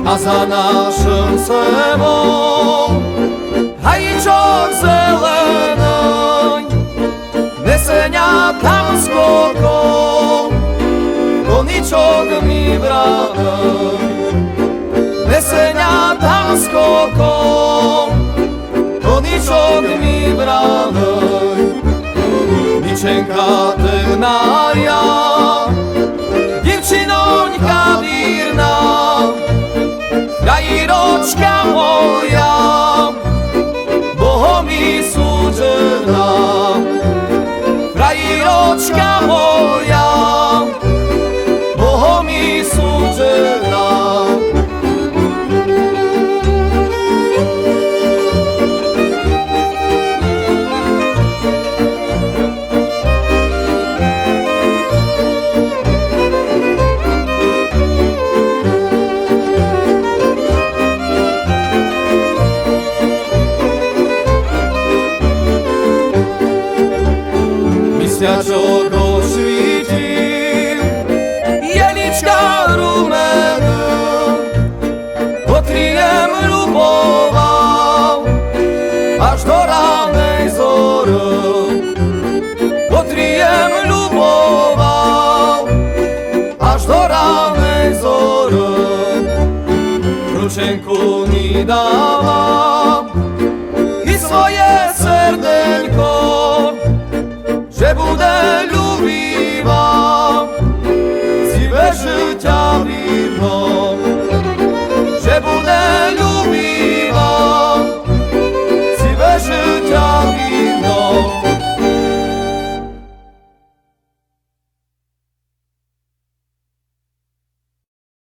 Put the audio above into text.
A za našim sebom hajíčok zelený neseňa tam skokom, koničok mi brány. Neseňa tam skokom, koničok mi brány. Ničenka temnária, divčinoňka vírna, krajíročka moja, Bohom mi súdžená. Krajíročka moja, Bohom mi súdžená. Mesiačok osvítil, jelička rumena, potriem ľuboval až do ránej zory. Potriem ľuboval až do ránej zory. Ručenku mi dávam,